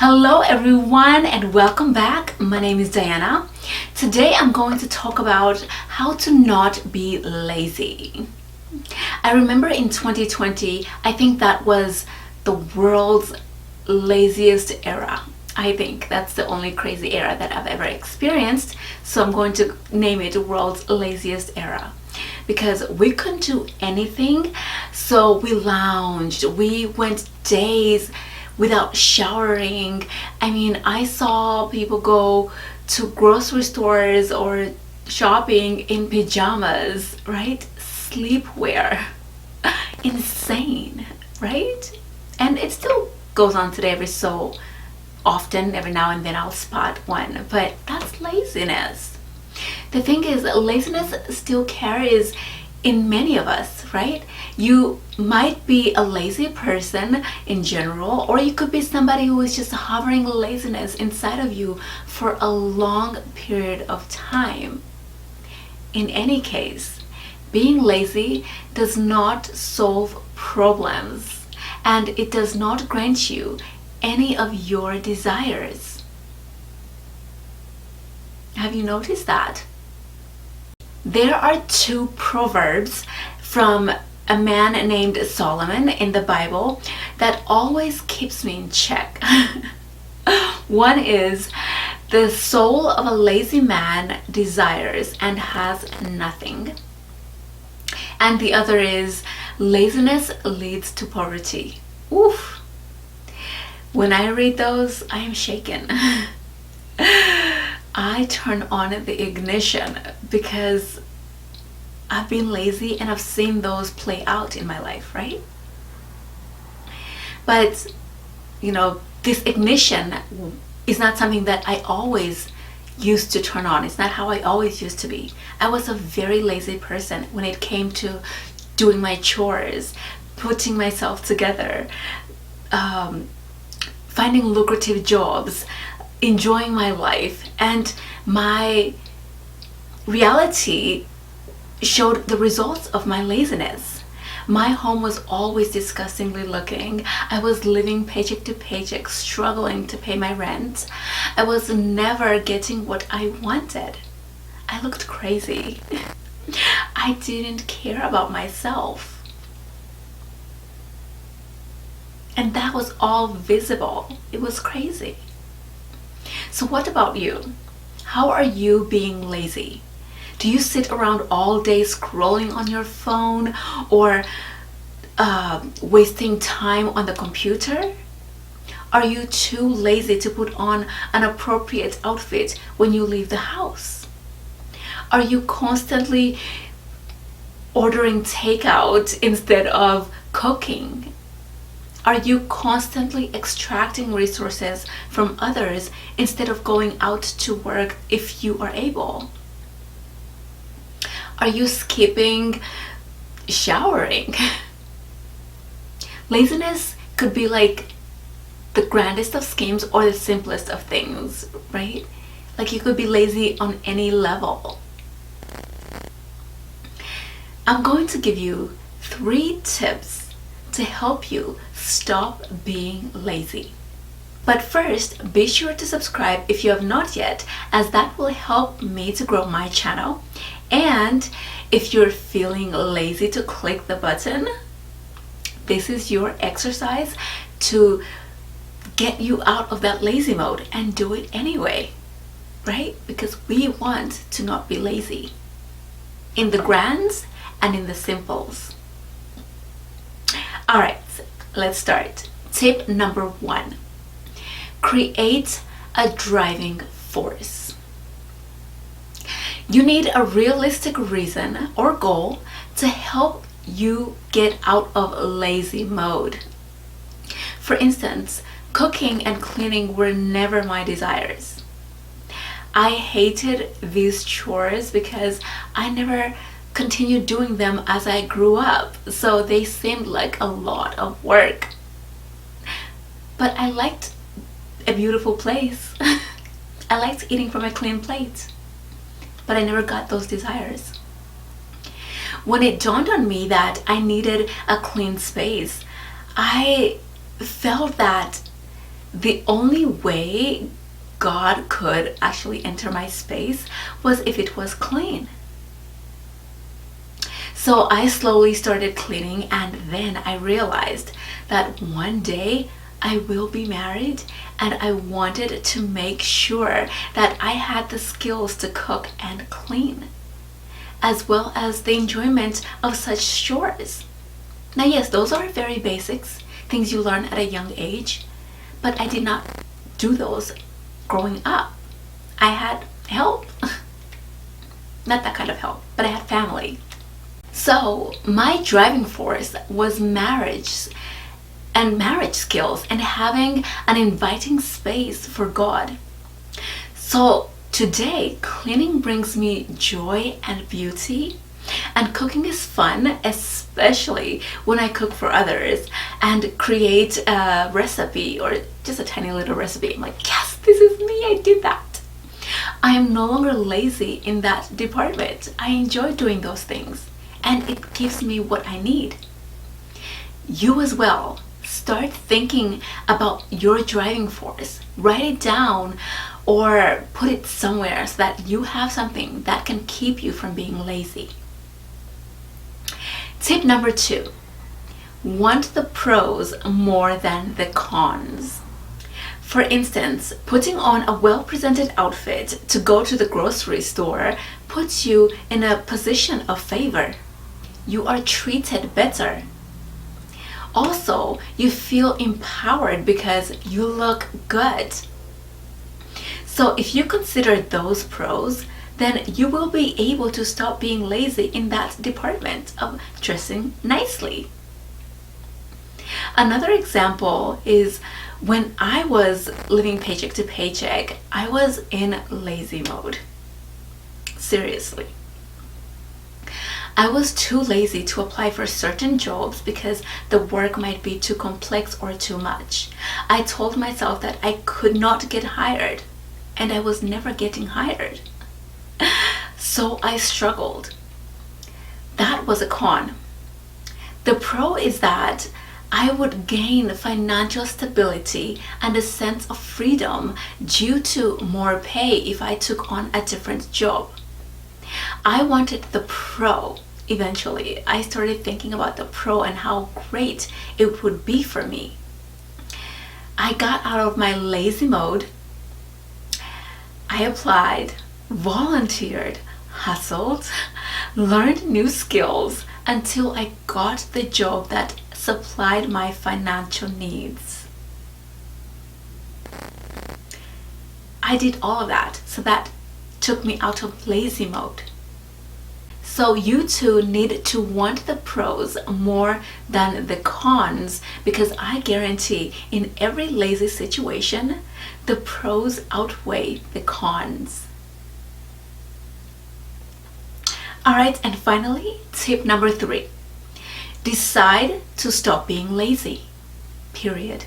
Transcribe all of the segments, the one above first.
Hello everyone and welcome back. My name is Diana. Today I'm going to talk about how to not be lazy. I remember in 2020, I think that was the world's laziest era. I think that's the only crazy era that I've ever experienced. So I'm going to name it world's laziest era. Because we couldn't do anything, so we lounged. We went days without showering. I mean, I saw people go to grocery stores or shopping in pajamas, right? Sleepwear. Insane, right? And it still goes on today every so often. Every now and then I'll spot one, but that's laziness. The thing is, laziness still carries in many of us, right? You might be a lazy person in general, or you could be somebody who is just hovering laziness inside of you for a long period of time. In any case, being lazy does not solve problems, and it does not grant you any of your desires. Have you noticed that? There are two proverbs from a man named Solomon in the Bible that always keeps me in check. One is, the soul of a lazy man desires and has nothing. And the other is, laziness leads to poverty. Oof. When I read those, I am shaken. I turn on the ignition because I've been lazy and I've seen those play out in my life, right? But, this ignition is not something that I always used to turn on. It's not how I always used to be. I was a very lazy person when it came to doing my chores, putting myself together, finding lucrative jobs, enjoying my life, and my reality showed the results of my laziness. My home was always disgustingly looking. I was living paycheck to paycheck, struggling to pay my rent. I was never getting what I wanted. I looked crazy. I didn't care about myself. And that was all visible. It was crazy. So what about you? How are you being lazy? Do you sit around all day scrolling on your phone or wasting time on the computer? Are you too lazy to put on an appropriate outfit when you leave the house? Are you constantly ordering takeout instead of cooking? Are you constantly extracting resources from others instead of going out to work if you are able? Are you skipping showering? Laziness could be like the grandest of schemes or the simplest of things, right? Like you could be lazy on any level. I'm going to give you 3 tips to help you stop being lazy. But first, be sure to subscribe if you have not yet, as that will help me to grow my channel. And if you're feeling lazy to click the button, this is your exercise to get you out of that lazy mode and do it anyway, right? Because we want to not be lazy in the grands and in the simples. All right, let's start. Tip number 1, create a driving force. You need a realistic reason or goal to help you get out of lazy mode. For instance, cooking and cleaning were never my desires. I hated these chores because I never continued doing them as I grew up, so they seemed like a lot of work. But I liked a beautiful place. I liked eating from a clean plate, but I never got those desires. When it dawned on me that I needed a clean space, I felt that the only way God could actually enter my space was if it was clean. So I slowly started cleaning, and then I realized that one day I will be married, and I wanted to make sure that I had the skills to cook and clean, as well as the enjoyment of such chores. Now, yes, those are very basics, things you learn at a young age, but I did not do those growing up. I had help. Not that kind of help, but I had family. So my driving force was marriage and marriage skills and having an inviting space for God. So today, cleaning brings me joy and beauty, and cooking is fun, especially when I cook for others and create a recipe or just a tiny little recipe. I'm like, yes, this is me, I did that. I am no longer lazy in that department. I enjoy doing those things, and it gives me what I need. You as well. Start thinking about your driving force. Write it down or put it somewhere so that you have something that can keep you from being lazy. Tip number 2, want the pros more than the cons. For instance, putting on a well-presented outfit to go to the grocery store puts you in a position of favor. You are treated better. Also, you feel empowered because you look good. So if you consider those pros, then you will be able to stop being lazy in that department of dressing nicely. Another example is when I was living paycheck to paycheck, I was in lazy mode. Seriously. I was too lazy to apply for certain jobs because the work might be too complex or too much. I told myself that I could not get hired, and I was never getting hired. So I struggled. That was a con. The pro is that I would gain financial stability and a sense of freedom due to more pay if I took on a different job. I wanted the pro. Eventually, I started thinking about the pro and how great it would be for me. I got out of my lazy mode. I applied, volunteered, hustled, learned new skills until I got the job that supplied my financial needs. I did all of that, so that took me out of lazy mode. So you too need to want the pros more than the cons, because I guarantee in every lazy situation, the pros outweigh the cons. Alright, and finally, tip number 3. Decide to stop being lazy. Period.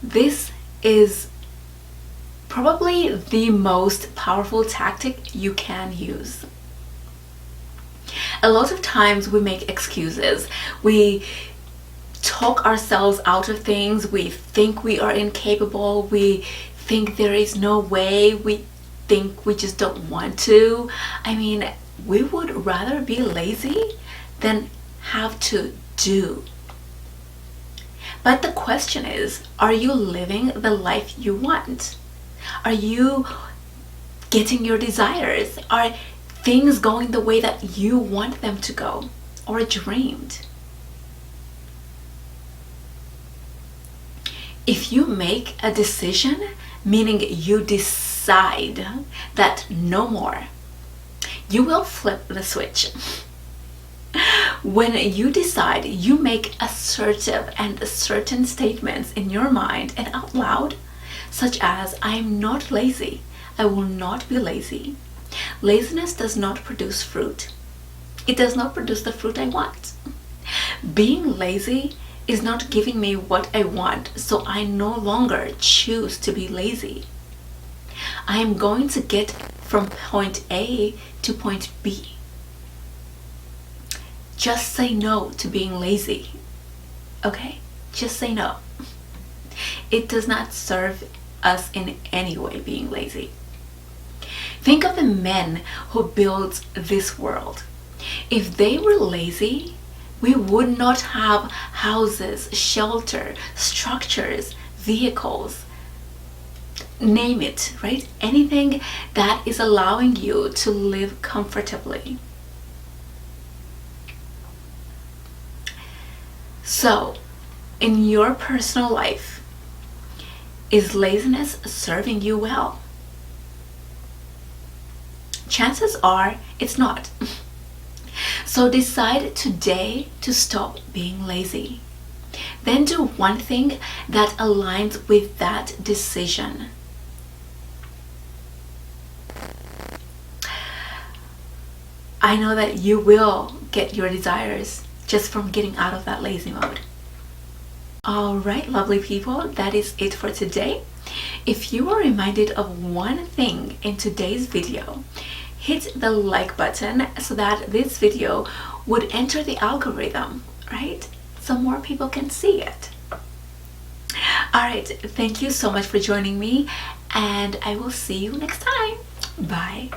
This is probably the most powerful tactic you can use. A lot of times we make excuses. We talk ourselves out of things. We think we are incapable. We think there is no way. We think we just don't want to. I mean, we would rather be lazy than have to do. But the question is, are you living the life you want? Are you getting your desires? Are things going the way that you want them to go or dreamed? If you make a decision, meaning you decide that no more, you will flip the switch. When you decide, you make assertive and certain statements in your mind and out loud, such as, I am not lazy. I will not be lazy. Laziness does not produce fruit. It does not produce the fruit I want. Being lazy is not giving me what I want, so I no longer choose to be lazy. I am going to get from point A to point B. Just say no to being lazy. Okay? Just say no. it does not serve us in any way being lazy. Think of the men who built this world. If they were lazy, we would not have houses, shelter, structures, vehicles, name it, right? Anything that is allowing you to live comfortably. So, in your personal life, is laziness serving you well? Chances are it's not. So decide today to stop being lazy. Then do one thing that aligns with that decision. I know that you will get your desires just from getting out of that lazy mode. All right, lovely people, that is it for today. If you were reminded of one thing in today's video, hit the like button so that this video would enter the algorithm, right? So more people can see it. All right, thank you so much for joining me, and I will see you next time. Bye.